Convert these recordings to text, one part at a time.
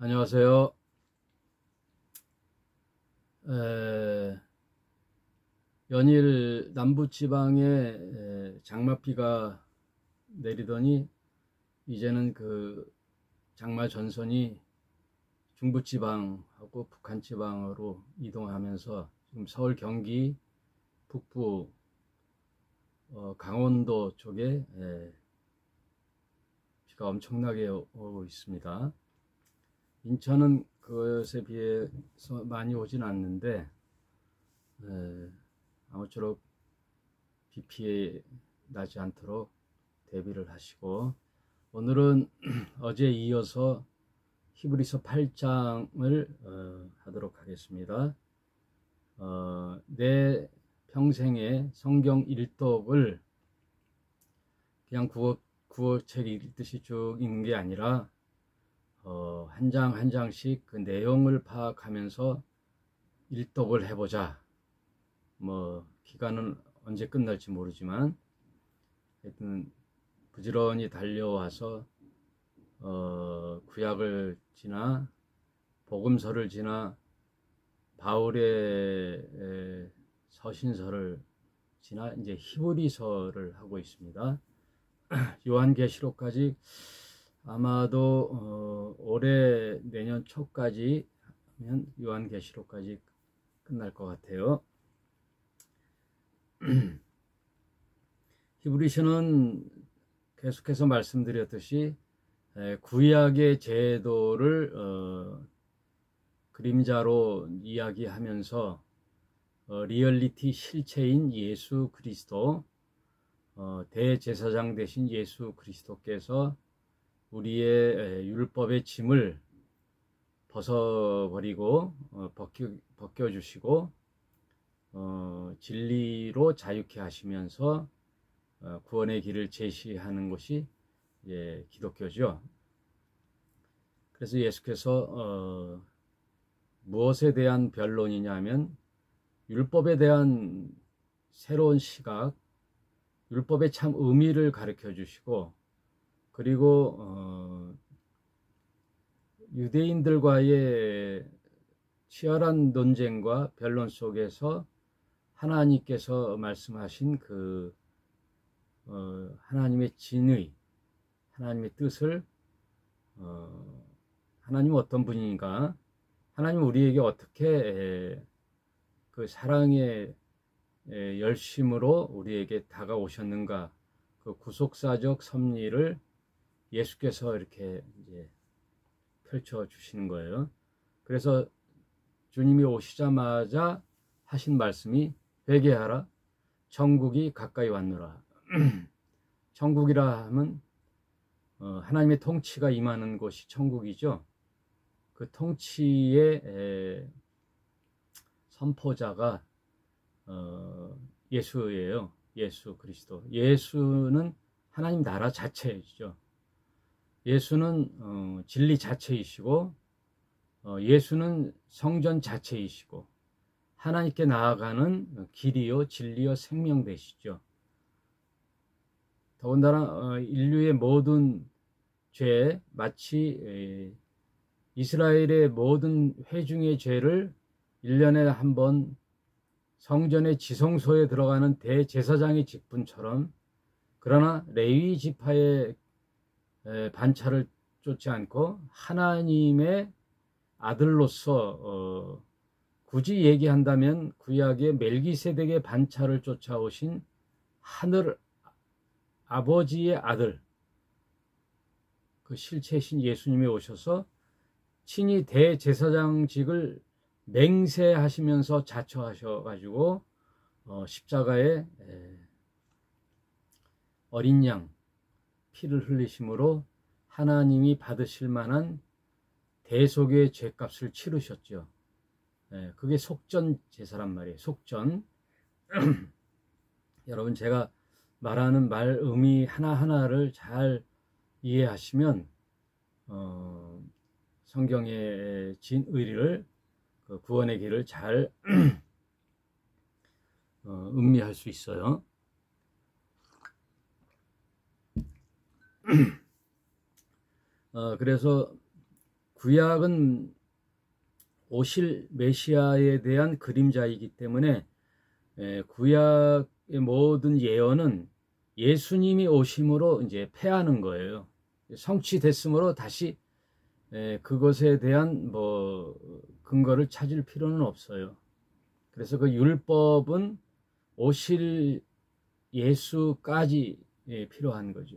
안녕하세요. 에, 연일 남부지방에 장마비가 내리더니 이제는 그 장마 전선이 중부지방하고 북한지방으로 이동하면서 지금 서울, 경기, 북부, 강원도 쪽에 비가 엄청나게 오고 있습니다. 인천은 그것에 비해서 많이 오진 않는데 아무쪼록 비 피해 나지 않도록 대비를 하시고, 오늘은 어제에 이어서 히브리서 8장을 하도록 하겠습니다. 내 평생에 성경 일독을 그냥 국어책 읽듯이 쭉 읽는 게 아니라 한 장 한 장씩 그 내용을 파악하면서 일독을 해보자. 기간은 언제 끝날지 모르지만 하여튼 부지런히 달려와서 구약을 지나 복음서를 지나 바울의 서신서를 지나 이제 히브리서를 하고 있습니다. 요한계시록까지 아마도 올해 내년 초까지 하면 요한계시록까지 끝날 것 같아요. 히브리서는 계속해서 말씀드렸듯이 구약의 제도를 그림자로 이야기하면서 리얼리티 실체인 예수 그리스도, 대제사장 되신 예수 그리스도께서 우리의 율법의 짐을 벗어버리고 벗겨주시고 진리로 자유케 하시면서 구원의 길을 제시하는 것이 기독교죠. 그래서 예수께서 무엇에 대한 변론이냐면 율법에 대한 새로운 시각, 율법의 참 의미를 가르쳐 주시고, 그리고 유대인들과의 치열한 논쟁과 변론 속에서 하나님께서 말씀하신 그 하나님의 진의, 하나님의 뜻을, 하나님은 어떤 분인가, 하나님은 우리에게 어떻게 그 사랑의 열심으로 우리에게 다가오셨는가, 그 구속사적 섭리를 예수께서 이렇게 이제 펼쳐 주시는 거예요. 그래서 주님이 오시자마자 하신 말씀이 회개하라, 천국이 가까이 왔노라. 천국이라 하면 하나님의 통치가 임하는 곳이 천국이죠. 그 통치의 선포자가 예수예요. 예수 그리스도. 예수는 하나님 나라 자체이죠. 예수는 진리 자체이시고, 예수는 성전 자체이시고, 하나님께 나아가는 길이요 진리요 생명 되시죠. 더군다나 인류의 모든 죄, 마치 이스라엘의 모든 회중의 죄를 1년에 한 번 성전의 지성소에 들어가는 대제사장의 직분처럼, 그러나 레위 지파의 반차를 쫓지 않고 하나님의 아들로서, 굳이 얘기한다면 구약의 멜기세덱의 반차를 쫓아오신 하늘 아버지의 아들, 그 실체이신 예수님이 오셔서 친히 대제사장직을 맹세하시면서 자처하셔가지고 십자가에 어린 양 피를 흘리심으로 하나님이 받으실 만한 대속의 죄값을 치르셨죠. 그게 속전 제사란 말이에요. 속전. 여러분, 제가 말하는 말 의미 하나하나를 잘 이해하시면 성경의 진의를, 그 구원의 길을 잘 음미할 수 있어요. 그래서 구약은 오실 메시아에 대한 그림자이기 때문에 구약의 모든 예언은 예수님이 오심으로 이제 패하는 거예요. 성취됐으므로 다시 그것에 대한 뭐 근거를 찾을 필요는 없어요. 그래서 그 율법은 오실 예수까지 필요한 거죠.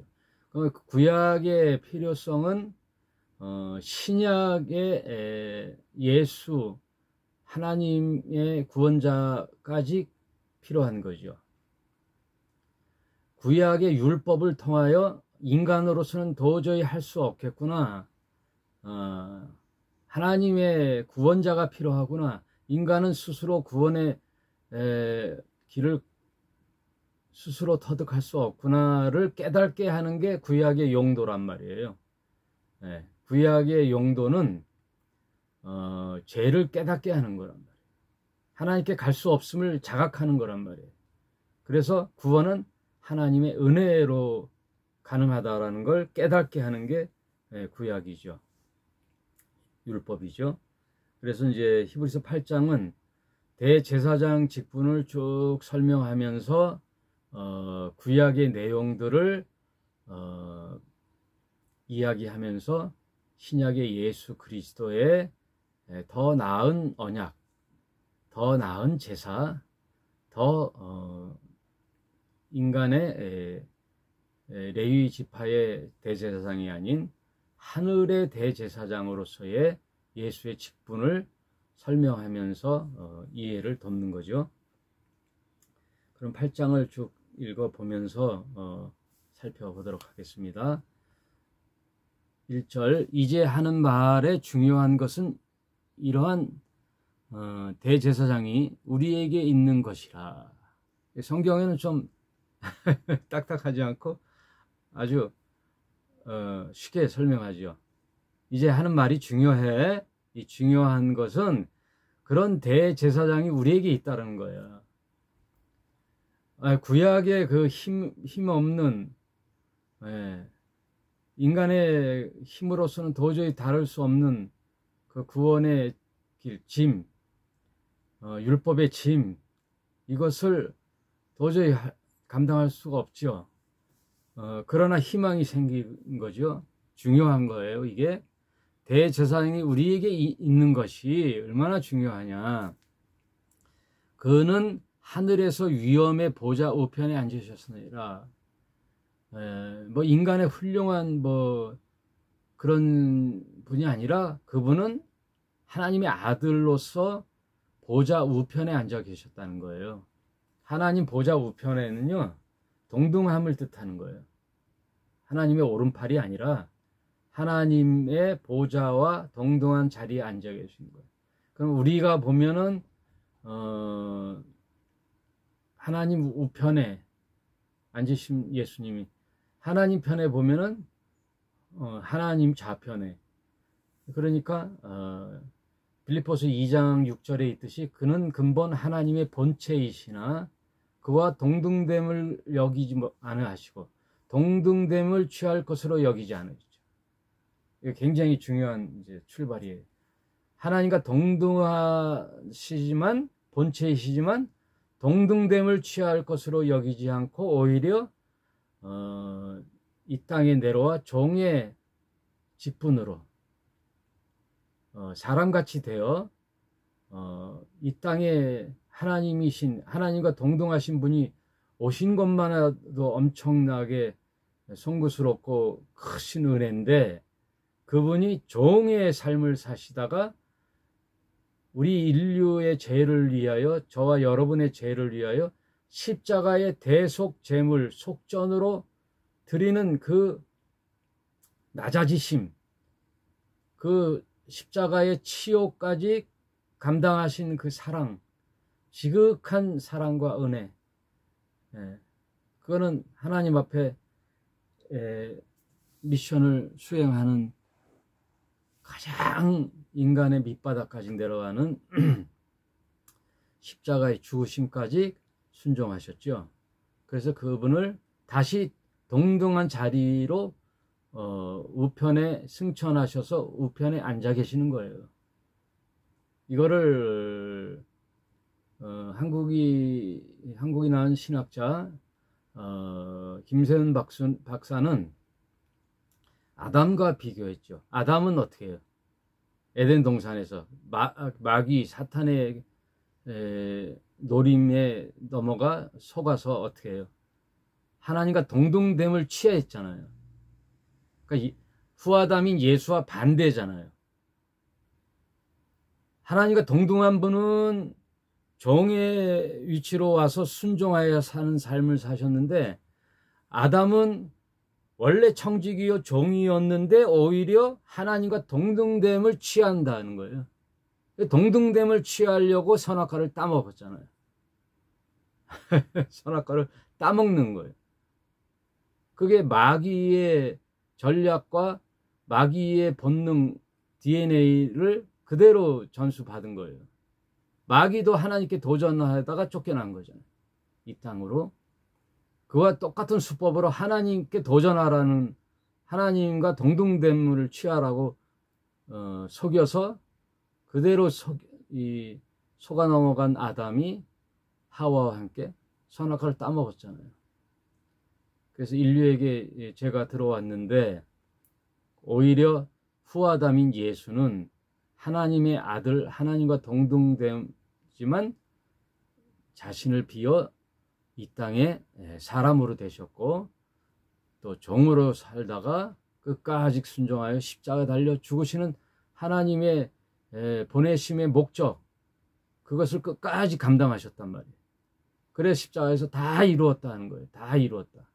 그 구약의 필요성은 신약의 예수 하나님의 구원자까지 필요한 거죠. 구약의 율법을 통하여 인간으로서는 도저히 할 수 없겠구나. 하나님의 구원자가 필요하구나. 인간은 스스로 구원의 길을 스스로 터득할 수 없구나를 깨닫게 하는 게 구약의 용도란 말이에요. 구약의 용도는 죄를 깨닫게 하는 거란 말이에요. 하나님께 갈 수 없음을 자각하는 거란 말이에요. 그래서 구원은 하나님의 은혜로 가능하다라는 걸 깨닫게 하는 게 구약이죠. 율법이죠. 그래서 이제 히브리서 8장은 대제사장 직분을 쭉 설명하면서 구약의 내용들을 이야기하면서 신약의 예수 그리스도의 더 나은 언약, 더 나은 제사, 더 인간의 레위 지파의 대제사장이 아닌 하늘의 대제사장으로서의 예수의 직분을 설명하면서 이해를 돕는 거죠. 그럼 8장을 쭉 읽어보면서 살펴보도록 하겠습니다. 1절, 이제 하는 말의 중요한 것은 이러한 대제사장이 우리에게 있는 것이라. 성경에는 좀 딱딱하지 않고 아주 쉽게 설명하죠. 이제 하는 말이 중요해. 이 중요한 것은 그런 대제사장이 우리에게 있다는 거예요. 구약의 그 힘 없는 인간의 힘으로서는 도저히 다룰 수 없는 그 구원의 길, 짐, 율법의 짐, 이것을 도저히 감당할 수가 없죠. 그러나 희망이 생긴 거죠. 중요한 거예요. 이게 대제사장이 우리에게 있는 것이 얼마나 중요하냐. 그는 하늘에서 위엄의 보좌 우편에 앉으셨으니라. 뭐 인간의 훌륭한 뭐 그런 분이 아니라 그분은 하나님의 아들로서 보좌 우편에 앉아 계셨다는 거예요. 하나님 보좌 우편에는요, 동등함을 뜻하는 거예요. 하나님의 오른팔이 아니라 하나님의 보좌와 동등한 자리에 앉아 계신 거예요. 그럼 우리가 보면은 하나님 우편에 앉으신 예수님이 하나님 편에 보면은 하나님 좌편에, 그러니까 빌립보서 2장 6절에 있듯이 그는 근본 하나님의 본체이시나 그와 동등됨을 여기지 않으시고 동등됨을 취할 것으로 여기지 않으시죠. 이게 굉장히 중요한 이제 출발이에요. 하나님과 동등하시지만 본체이시지만 동등됨을 취할 것으로 여기지 않고 오히려 이 땅에 내려와 종의 직분으로 사람같이 되어 이 땅에 하나님과 동등하신 분이 오신 것만으로도 엄청나게 송구스럽고 크신 은혜인데, 그분이 종의 삶을 사시다가 우리 인류의 죄를 위하여, 저와 여러분의 죄를 위하여 십자가의 대속 제물 속전으로 드리는 그 낮아지심, 그 십자가의 치욕까지 감당하신 그 사랑, 지극한 사랑과 은혜, 그거는 하나님 앞에 미션을 수행하는 가장 인간의 밑바닥까지 내려가는 십자가의 죽으심까지 순종하셨죠. 그래서 그분을 다시 동등한 자리로 우편에 승천하셔서 우편에 앉아 계시는 거예요. 이거를 한국이 나온 신학자 김세윤 박사는 아담과 비교했죠. 아담은 어떻게 해요? 에덴 동산에서 마귀 사탄의 노림에 넘어가 속아서 어떻게 해요? 하나님과 동등됨을 취하했잖아요. 그러니까 후아담인 예수와 반대잖아요. 하나님과 동등한 분은 종의 위치로 와서 순종하여 사는 삶을 사셨는데, 아담은 원래 청지기요 종이었는데 오히려 하나님과 동등됨을 취한다는 거예요. 동등됨을 취하려고 선악과를 따먹었잖아요. 선악과를 따먹는 거예요. 그게 마귀의 전략과 마귀의 본능 DNA를 그대로 전수받은 거예요. 마귀도 하나님께 도전하다가 쫓겨난 거잖아요. 이 땅으로. 그와 똑같은 수법으로 하나님께 도전하라는, 하나님과 동등됨을 취하라고 속여서 그대로 속아 넘어간 아담이 하와와 함께 선악과를 따먹었잖아요. 그래서 인류에게 죄가 들어왔는데, 오히려 후아담인 예수는 하나님의 아들, 하나님과 동등되지만 자신을 비워 이 땅에 사람으로 되셨고, 또 종으로 살다가 끝까지 순종하여 십자가에 달려 죽으시는 하나님의 보내심의 목적, 그것을 끝까지 감당하셨단 말이에요. 그래서 십자가에서 다 이루었다 하는 거예요. 다 이루었다.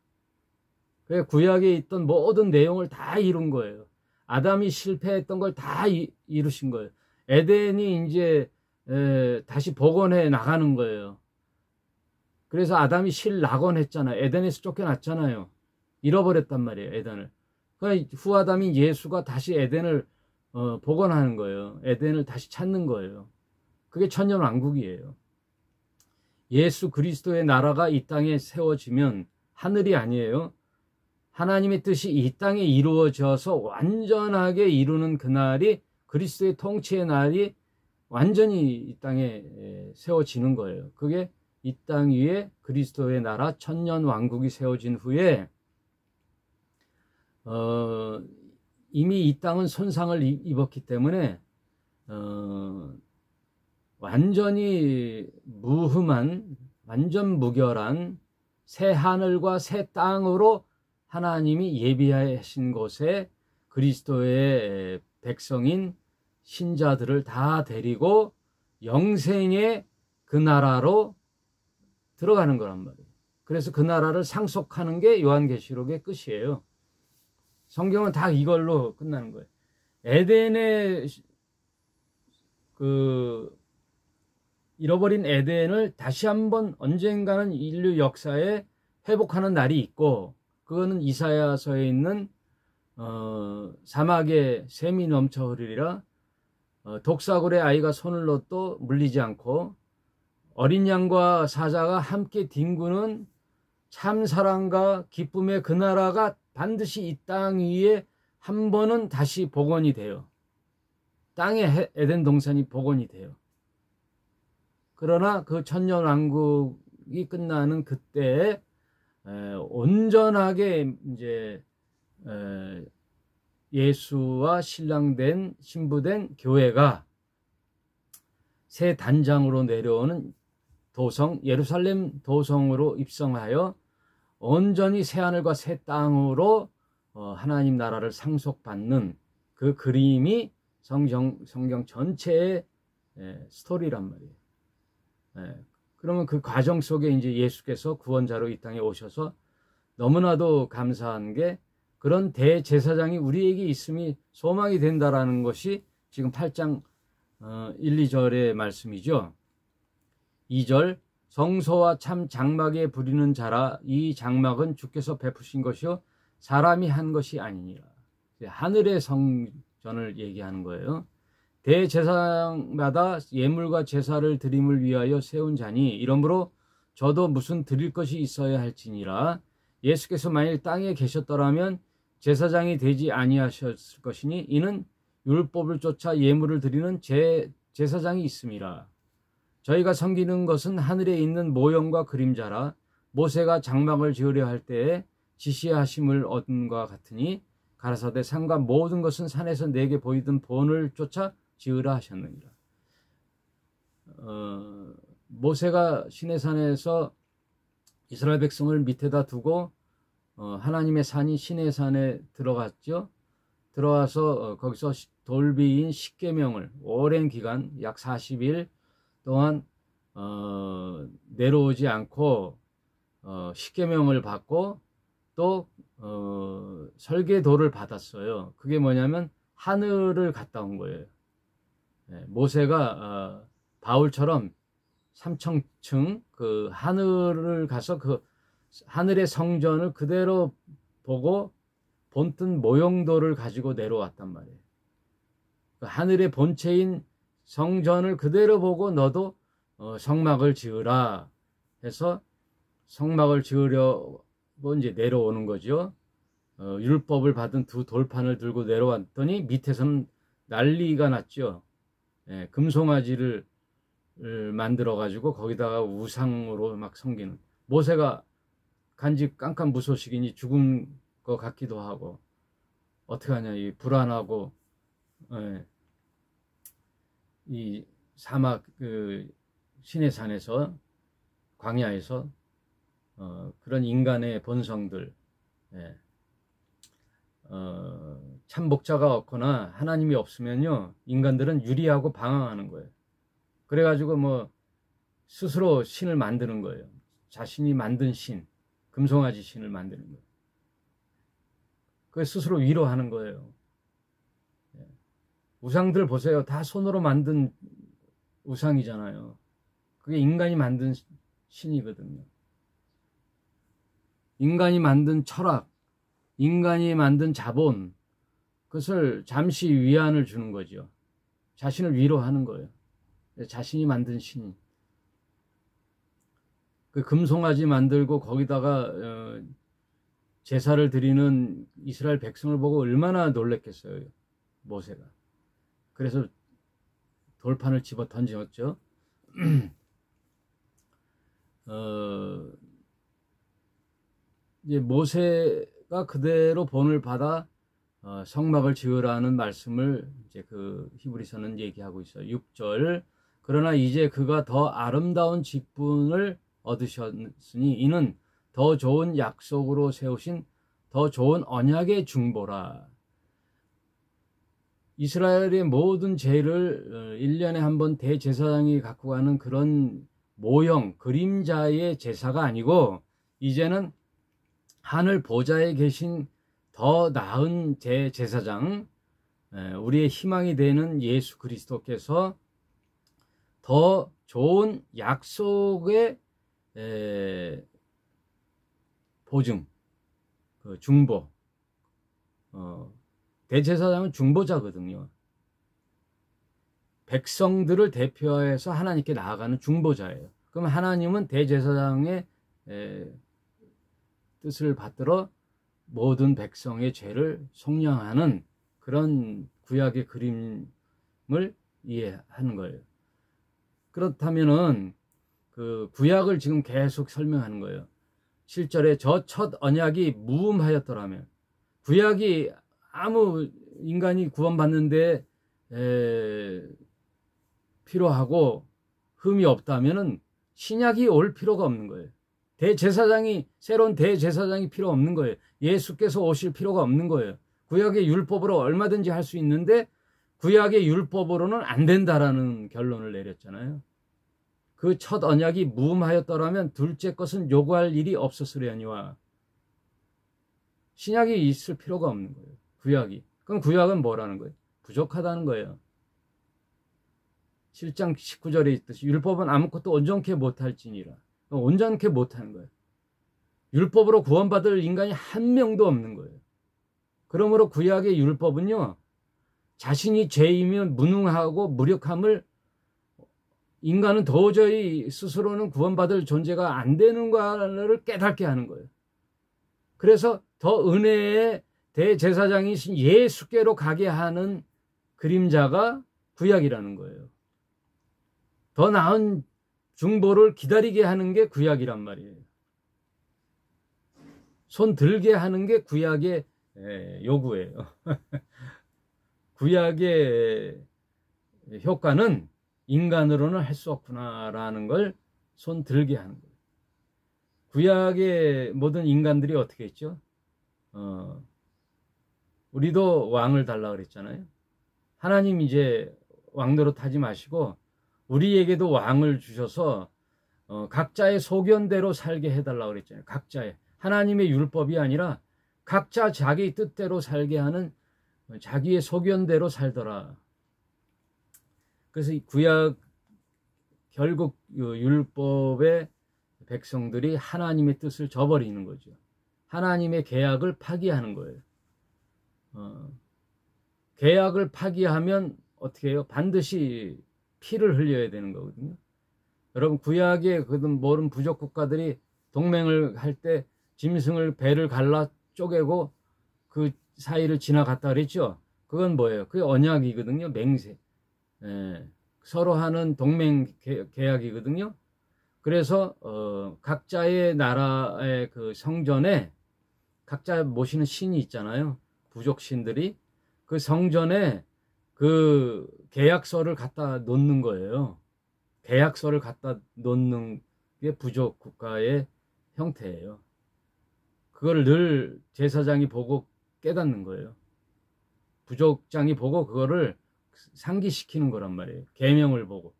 그래, 구약에 있던 모든 내용을 다 이룬 거예요. 아담이 실패했던 걸 다 이루신 거예요. 에덴이 이제 다시 복원해 나가는 거예요. 그래서 아담이 실낙원했잖아요. 에덴에서 쫓겨났잖아요. 잃어버렸단 말이에요, 에덴을. 그러니까 후아담인 예수가 다시 에덴을 복원하는 거예요. 에덴을 다시 찾는 거예요. 그게 천년왕국이에요. 예수 그리스도의 나라가 이 땅에 세워지면 하늘이 아니에요. 하나님의 뜻이 이 땅에 이루어져서 완전하게 이루는 그날이, 그리스도의 통치의 날이 완전히 이 땅에 세워지는 거예요. 그게 이 땅 위에 그리스도의 나라 천년 왕국이 세워진 후에 이미 이 땅은 손상을 입었기 때문에 완전히 무흠한, 완전 무결한 새 하늘과 새 땅으로 하나님이 예비하신 곳에 그리스도의 백성인 신자들을 다 데리고 영생의 그 나라로 들어가는 거란 말이에요. 그래서 그 나라를 상속하는 게 요한계시록의 끝이에요. 성경은 다 이걸로 끝나는 거예요. 에덴의 잃어버린 에덴을 다시 한번 언젠가는 인류 역사에 회복하는 날이 있고, 그거는 이사야서에 있는 사막에 샘이 넘쳐 흐르리라, 독사굴의 아이가 손을 넣어도 물리지 않고 어린 양과 사자가 함께 뒹구는 참 사랑과 기쁨의 그 나라가 반드시 이 땅 위에 한 번은 다시 복원이 돼요. 땅의 에덴 동산이 복원이 돼요. 그러나 그 천년왕국이 끝나는 그때 온전하게 이제 예수와 신부된 교회가 새 단장으로 내려오는 도성, 예루살렘 도성으로 입성하여 온전히 새 하늘과 새 땅으로 하나님 나라를 상속받는 그 그림이 성경 전체의 스토리란 말이에요. 그러면 그 과정 속에 이제 예수께서 구원자로 이 땅에 오셔서 너무나도 감사한 게, 그런 대제사장이 우리에게 있음이 소망이 된다라는 것이 지금 8장 1, 2절의 말씀이죠. 2절, 성소와 참 장막에 부리는 자라, 이 장막은 주께서 베푸신 것이요 사람이 한 것이 아니니라. 하늘의 성전을 얘기하는 거예요. 대제사장마다 예물과 제사를 드림을 위하여 세운 자니, 이러므로 저도 무슨 드릴 것이 있어야 할지니라. 예수께서 만일 땅에 계셨더라면 제사장이 되지 아니하셨을 것이니 이는 율법을 쫓아 예물을 드리는 제사장이 있음이라. 저희가 섬기는 것은 하늘에 있는 모형과 그림자라. 모세가 장막을 지으려 할 때에 지시하심을 얻은과 같으니 가라사대 산과 모든 것은 산에서 내게 보이던 본을 쫓아 지으라 하셨느니라. 모세가 시내산에서 이스라엘 백성을 밑에다 두고 하나님의 산이 시내산에 들어갔죠. 들어와서 거기서 돌비인 십계명을 오랜 기간 약 40일 동안 내려오지 않고 십계명을 받고 또 설계도를 받았어요. 그게 뭐냐면 하늘을 갔다 온 거예요. 모세가 바울처럼 삼천층 그 하늘을 가서 그 하늘의 성전을 그대로 보고 본뜬 모형도를 가지고 내려왔단 말이에요. 그 하늘의 본체인 성전을 그대로 보고 너도 성막을 지으라 해서 성막을 지으려고 이제 내려오는 거죠. 율법을 받은 두 돌판을 들고 내려왔더니 밑에서는 난리가 났죠. 금송아지를 만들어 가지고 거기다가 우상으로 막 섬기는. 모세가 간지 깜깜무소식이니 죽은 것 같기도 하고 어떻게 하냐, 이 불안하고 이 사막 그 시내산에서 광야에서 그런 인간의 본성들, 참복자가 없거나 하나님이 없으면요 인간들은 유리하고 방황하는 거예요. 그래가지고 뭐 스스로 신을 만드는 거예요. 자신이 만든 신, 금송아지 신을 만드는 거예요. 그 스스로 위로하는 거예요. 우상들 보세요. 다 손으로 만든 우상이잖아요. 그게 인간이 만든 신이거든요. 인간이 만든 철학, 인간이 만든 자본, 그것을 잠시 위안을 주는 거죠. 자신을 위로하는 거예요. 자신이 만든 신. 그 금송아지 만들고 거기다가 제사를 드리는 이스라엘 백성을 보고 얼마나 놀랬겠어요, 모세가. 그래서 돌판을 집어 던졌죠. 이제 모세가 그대로 본을 받아 성막을 지으라는 말씀을 이제 그 히브리서는 얘기하고 있어요. 6절. 그러나 이제 그가 더 아름다운 직분을 얻으셨으니 이는 더 좋은 약속으로 세우신 더 좋은 언약의 중보라. 이스라엘의 모든 죄를 1년에 한 번 대제사장이 갖고 가는 그런 모형, 그림자의 제사가 아니고 이제는 하늘 보좌에 계신 더 나은 제사장, 우리의 희망이 되는 예수 그리스도께서 더 좋은 약속의 보증, 그 중보. 대제사장은 중보자거든요. 백성들을 대표해서 하나님께 나아가는 중보자예요. 그럼 하나님은 대제사장의 뜻을 받들어 모든 백성의 죄를 속량하는 그런 구약의 그림을 이해하는 거예요. 그렇다면은 그 구약을 지금 계속 설명하는 거예요. 7절에 저 첫 언약이 무음하였더라면, 구약이 아무 인간이 구원받는데 필요하고 흠이 없다면은 신약이 올 필요가 없는 거예요. 새로운 대제사장이 필요 없는 거예요. 예수께서 오실 필요가 없는 거예요. 구약의 율법으로 얼마든지 할 수 있는데 구약의 율법으로는 안 된다라는 결론을 내렸잖아요. 그 첫 언약이 무음하였더라면 둘째 것은 요구할 일이 없었으려니와. 신약이 있을 필요가 없는 거예요. 구약이. 그럼 구약은 뭐라는 거예요? 부족하다는 거예요. 7장 19절에 있듯이 율법은 아무것도 온전케 못할지니라. 온전케 못하는 거예요. 율법으로 구원받을 인간이 한 명도 없는 거예요. 그러므로 구약의 율법은요, 자신이 죄이면 무능하고 무력함을 인간은 도저히 스스로는 구원받을 존재가 안 되는 것을 깨닫게 하는 거예요. 그래서 더 은혜의 대제사장이신 예수께로 가게 하는 그림자가 구약이라는 거예요. 더 나은 중보를 기다리게 하는 게 구약이란 말이에요. 손 들게 하는 게 구약의 요구예요. 구약의 효과는 인간으로는 할 수 없구나라는 걸 손 들게 하는 거예요. 구약의 모든 인간들이 어떻게 했죠? 우리도 왕을 달라 그랬잖아요. 하나님 이제 왕노릇 하지 마시고 우리에게도 왕을 주셔서 각자의 소견대로 살게 해달라고 그랬잖아요. 각자의 하나님의 율법이 아니라 각자 자기 뜻대로 살게 하는 자기의 소견대로 살더라. 그래서 이 구약 결국 율법의 백성들이 하나님의 뜻을 저버리는 거죠. 하나님의 계약을 파기하는 거예요. 계약을 파기하면 어떻게 해요? 반드시 피를 흘려야 되는 거거든요. 여러분 구약의 모든 부족 국가들이 동맹을 할 때 짐승을 배를 갈라 쪼개고 그 사이를 지나갔다 그랬죠. 그건 뭐예요? 그게 언약이거든요. 맹세. 서로 하는 동맹 계약이거든요. 그래서 각자의 나라의 그 성전에 각자 모시는 신이 있잖아요. 부족 신들이 그 성전에 그 계약서를 갖다 놓는 거예요. 계약서를 갖다 놓는 게 부족 국가의 형태예요. 그걸 늘 제사장이 보고 깨닫는 거예요. 부족장이 보고 그거를 상기시키는 거란 말이에요. 계명을 보고.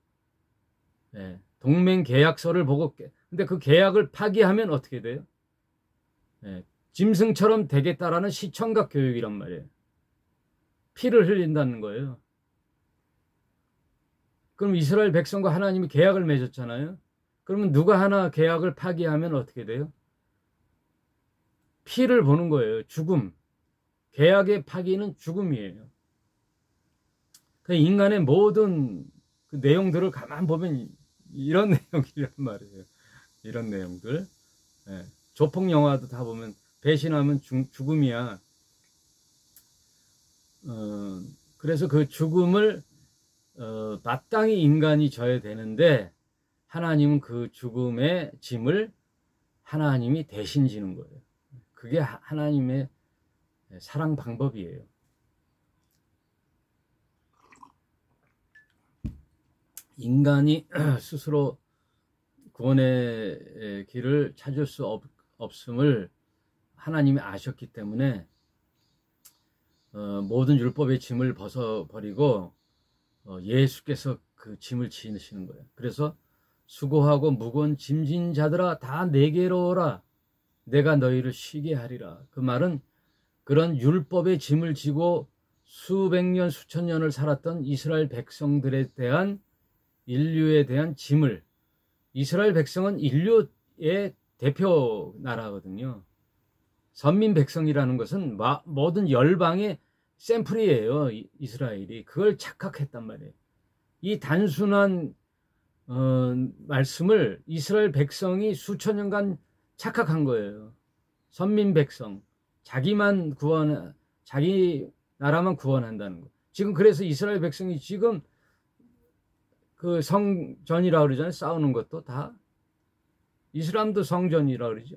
동맹 계약서를 보고 근데 그 계약을 파기하면 어떻게 돼요? 짐승처럼 되겠다라는 시청각 교육이란 말이에요. 피를 흘린다는 거예요. 그럼 이스라엘 백성과 하나님이 계약을 맺었잖아요. 그러면 누가 하나 계약을 파기하면 어떻게 돼요? 피를 보는 거예요. 죽음. 계약의 파기는 죽음이에요. 인간의 모든 그 내용들을 가만 보면 이런 내용이란 말이에요. 이런 내용들. 조폭 영화도 다 보면 배신하면 죽음이야. 그래서 그 죽음을 마땅히 인간이 져야 되는데 하나님은 그 죽음의 짐을 하나님이 대신 지는 거예요. 그게 하나님의 사랑 방법이에요. 인간이 스스로 구원의 길을 찾을 수 없음을 하나님이 아셨기 때문에 모든 율법의 짐을 벗어버리고 예수께서 그 짐을 지으시는 거예요. 그래서 수고하고 무거운 짐진 자들아 다 내게로 오라 내가 너희를 쉬게 하리라. 그 말은 그런 율법의 짐을 지고 수백 년 수천 년을 살았던 이스라엘 백성들에 대한 인류에 대한 짐을 이스라엘 백성은 인류의 대표 나라거든요. 선민 백성이라는 것은 모든 열방의 샘플이에요. 이스라엘이 그걸 착각했단 말이에요. 이 단순한 말씀을 이스라엘 백성이 수천 년간 착각한 거예요. 선민 백성 자기 나라만 구원한다는 거. 지금 그래서 이스라엘 백성이 지금 그 성전이라 그러잖아요. 싸우는 것도 다 이슬람도 성전이라 그러죠.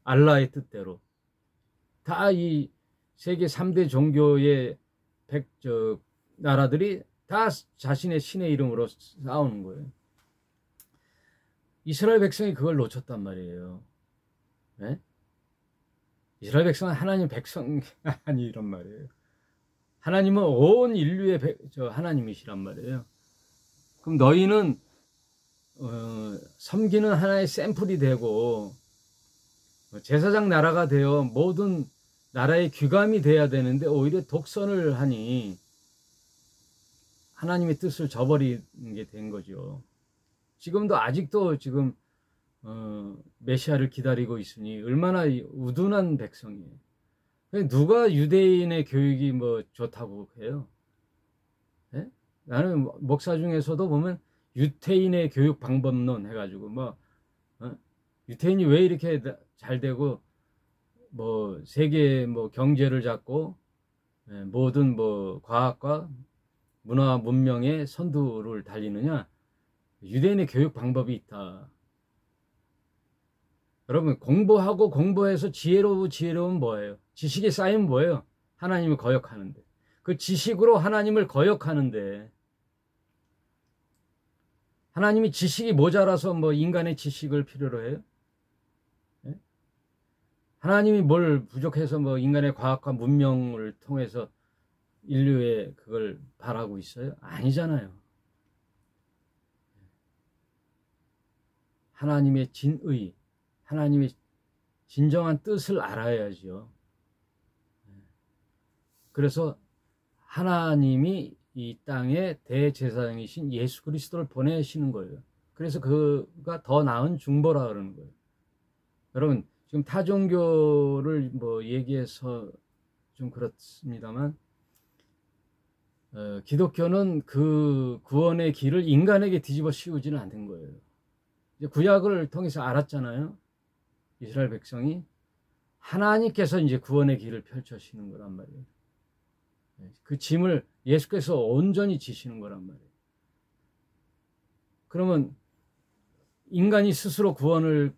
알라의 뜻대로 다 이 세계 3대 종교의 나라들이 다 자신의 신의 이름으로 싸우는 거예요. 이스라엘 백성이 그걸 놓쳤단 말이에요. 네? 이스라엘 백성은 하나님 백성이 아니란 말이에요. 하나님은 온 인류의 하나님이시란 말이에요. 그럼 너희는 섬기는 하나의 샘플이 되고 제사장 나라가 되어 모든 나라의 귀감이 돼야 되는데 오히려 독선을 하니 하나님의 뜻을 저버리는 게 된 거죠. 지금도 아직도 지금 메시아를 기다리고 있으니 얼마나 우둔한 백성이에요. 누가 유대인의 교육이 뭐 좋다고 해요? 네? 나는 목사 중에서도 보면 유태인의 교육 방법론 해가지고 유태인이 왜 이렇게 잘 되고 뭐 세계 뭐 경제를 잡고 모든 뭐 과학과 문화 문명의 선두를 달리느냐? 유대인의 교육 방법이 있다. 여러분, 공부하고 공부해서 지혜로운 뭐예요? 지식이 쌓이면 뭐예요? 하나님을 거역하는데. 그 지식으로 하나님을 거역하는데, 하나님이 지식이 모자라서 뭐 인간의 지식을 필요로 해요? 예? 하나님이 뭘 부족해서 뭐 인간의 과학과 문명을 통해서 인류의 그걸 바라고 있어요? 아니잖아요. 하나님의 진의, 하나님의 진정한 뜻을 알아야죠. 그래서 하나님이 이 땅에 대제사장이신 예수 그리스도를 보내시는 거예요. 그래서 그가 더 나은 중보라 그러는 거예요. 여러분, 지금 타종교를 뭐 얘기해서 좀 그렇습니다만, 기독교는 그 구원의 길을 인간에게 뒤집어 씌우지는 않는 거예요. 이제 구약을 통해서 알았잖아요. 이스라엘 백성이 하나님께서 이제 구원의 길을 펼쳐시는 거란 말이에요. 그 짐을 예수께서 온전히 지시는 거란 말이에요. 그러면 인간이 스스로 구원을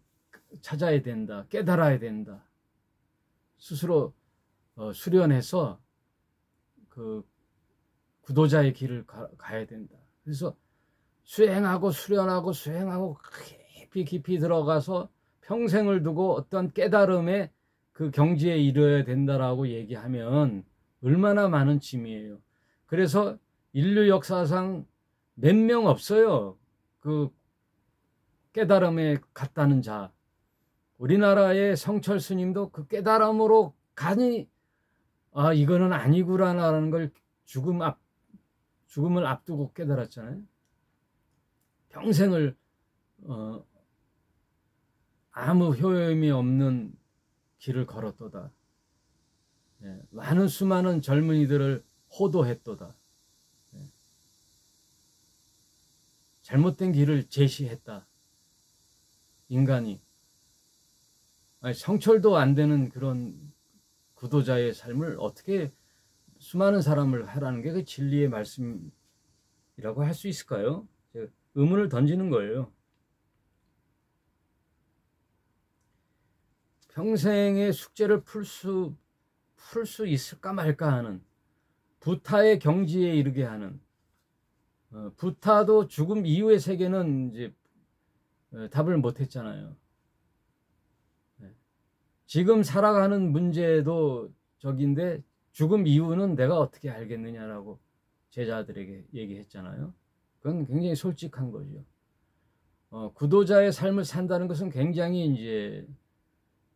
찾아야 된다, 깨달아야 된다, 스스로 수련해서 그 구도자의 길을 가야 된다. 그래서 수행하고 수련하고 수행하고 깊이 들어가서 평생을 두고 어떤 깨달음의 그 경지에 이르러야 된다라고 얘기하면 얼마나 많은 짐이에요. 그래서 인류 역사상 몇 명 없어요. 그 깨달음에 갔다는 자. 우리나라의 성철 스님도 그 깨달음으로 가니 이거는 아니구나라는 걸 죽음을 앞두고 깨달았잖아요. 평생을 아무 효용이 없는 길을 걸었도다. 많은 수많은 젊은이들을 호도했도다. 잘못된 길을 제시했다. 인간이. 성철도 안 되는 그런 구도자의 삶을 어떻게 수많은 사람을 하라는 게 그 진리의 말씀이라고 할 수 있을까요? 의문을 던지는 거예요. 평생의 숙제를 풀 수 있을까 말까 하는, 부타의 경지에 이르게 하는, 부타도 죽음 이후의 세계는 이제 답을 못 했잖아요. 지금 살아가는 문제도 적인데 죽음 이후는 내가 어떻게 알겠느냐라고 제자들에게 얘기했잖아요. 그건 굉장히 솔직한 거죠. 구도자의 삶을 산다는 것은 굉장히 이제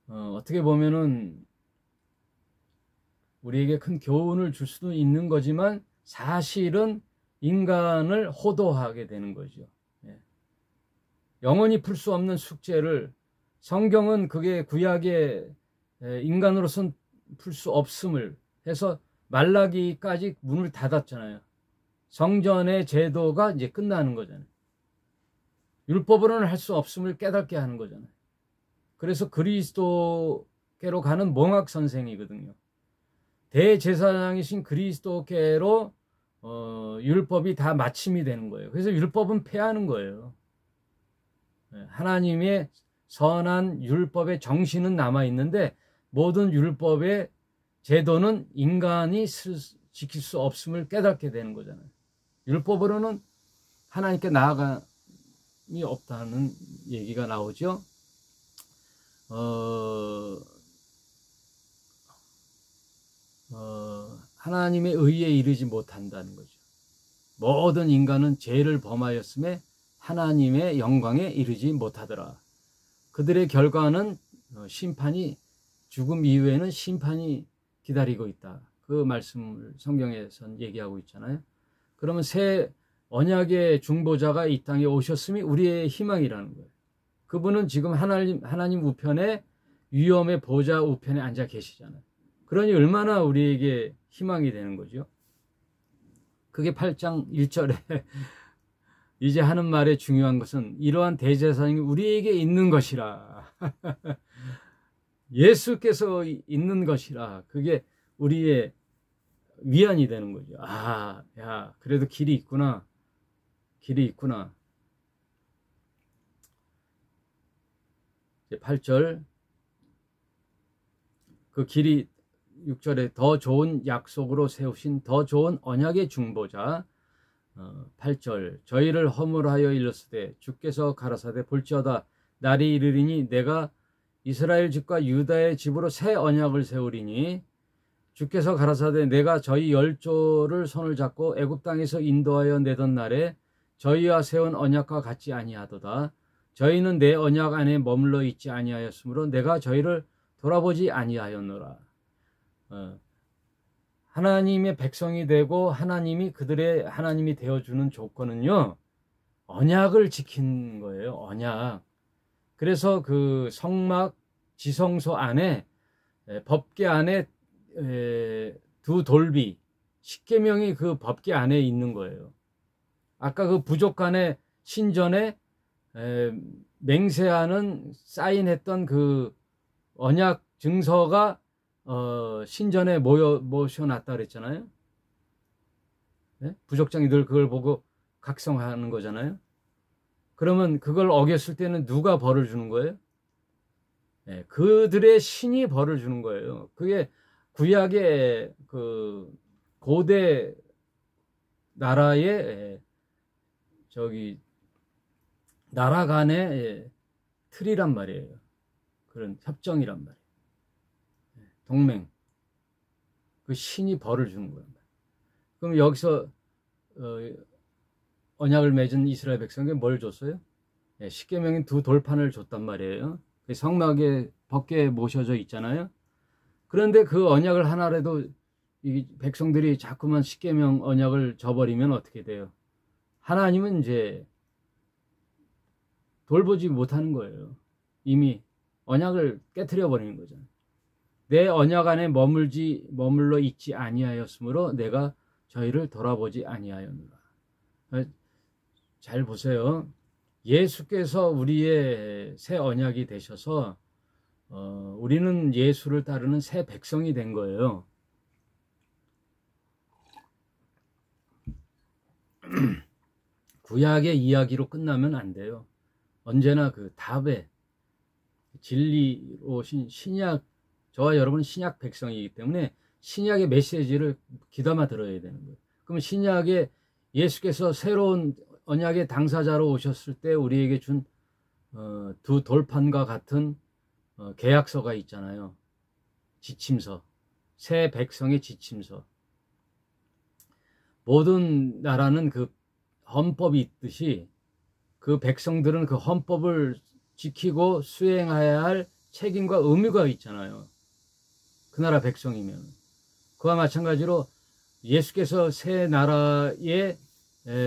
어떻게 보면은 우리에게 큰 교훈을 줄 수도 있는 거지만 사실은 인간을 호도하게 되는 거죠. 영원히 풀 수 없는 숙제를, 성경은 그게 구약의 인간으로선 풀 수 없음을 해서 말라기까지 문을 닫았잖아요. 성전의 제도가 이제 끝나는 거잖아요. 율법으로는 할 수 없음을 깨닫게 하는 거잖아요. 그래서 그리스도께로 가는 몽학 선생이거든요. 대제사장이신 그리스도께로 율법이 다 마침이 되는 거예요. 그래서 율법은 폐하는 거예요. 하나님의 선한 율법의 정신은 남아있는데 모든 율법의 제도는 인간이 지킬 수 없음을 깨닫게 되는 거잖아요. 율법으로는 하나님께 나아감이 없다는 얘기가 나오죠. 하나님의 의에 이르지 못한다는 거죠. 모든 인간은 죄를 범하였음에 하나님의 영광에 이르지 못하더라. 그들의 결과는 심판이, 죽음 이후에는 심판이 기다리고 있다. 그 말씀을 성경에선 얘기하고 있잖아요. 그러면 새 언약의 중보자가 이 땅에 오셨음이 우리의 희망이라는 거예요. 그분은 지금 하나님 우편에, 위엄의 보좌 우편에 앉아 계시잖아요. 그러니 얼마나 우리에게 희망이 되는 거죠. 그게 8장 1절에 이제 하는 말의 중요한 것은 이러한 대제사장이 우리에게 있는 것이라. 예수께서 있는 것이라 그게 우리의 위안이 되는 거죠. 아, 야, 그래도 길이 있구나. 길이 있구나. 8절. 그 길이 6절에 더 좋은 약속으로 세우신 더 좋은 언약의 중보자. 8절. 저희를 허물하여 일렀으되 주께서 가라사대 볼지어다 날이 이르리니 내가 이스라엘 집과 유다의 집으로 새 언약을 세우리니 주께서 가라사대 내가 저희 열조를 손을 잡고 애굽 땅에서 인도하여 내던 날에 저희와 세운 언약과 같지 아니하도다. 저희는 내 언약 안에 머물러 있지 아니하였으므로 내가 저희를 돌아보지 아니하였노라. 하나님의 백성이 되고 하나님이 그들의 하나님이 되어주는 조건은요, 언약을 지킨 거예요. 언약. 그래서 그 성막 지성소 안에 법궤 안에 두 돌비 십계명이 그 법궤 안에 있는 거예요. 아까 그 부족 간의 신전에 맹세하는 사인했던 그 언약 증서가 신전에 모셔놨다 그랬잖아요. 네? 부족장이 늘 그걸 보고 각성하는 거잖아요. 그러면 그걸 어겼을 때는 누가 벌을 주는 거예요? 네, 그들의 신이 벌을 주는 거예요. 그게 구약의 그 고대 나라의 나라 간의 틀이란 말이에요. 그런 협정이란 말이에요. 동맹. 그 신이 벌을 주는 거란 말이에요. 그럼 여기서 언약을 맺은 이스라엘 백성에게 뭘 줬어요? 십계명인 두 돌판을 줬단 말이에요. 성막에 법궤에 모셔져 있잖아요. 그런데 그 언약을 하나라도 이 백성들이 자꾸만 십계명 언약을 저버리면 어떻게 돼요? 하나님은 이제 돌보지 못하는 거예요. 이미 언약을 깨트려 버리는 거잖아요. 내 언약 안에 머물러 있지 아니하였으므로 내가 저희를 돌아보지 아니하였노라. 잘 보세요. 예수께서 우리의 새 언약이 되셔서 우리는 예수를 따르는 새 백성이 된 거예요. 구약의 이야기로 끝나면 안 돼요. 언제나 그 답에 진리로 오신 신약, 저와 여러분은 신약 백성이기 때문에 신약의 메시지를 귀담아 들어야 되는 거예요. 그럼 신약에 예수께서 새로운 언약의 당사자로 오셨을 때 우리에게 준 두 돌판과 같은 계약서가 있잖아요. 지침서, 새 백성의 지침서. 모든 나라는 그 헌법이 있듯이 그 백성들은 그 헌법을 지키고 수행해야 할 책임과 의무가 있잖아요. 그 나라 백성이면. 그와 마찬가지로 예수께서 새 나라의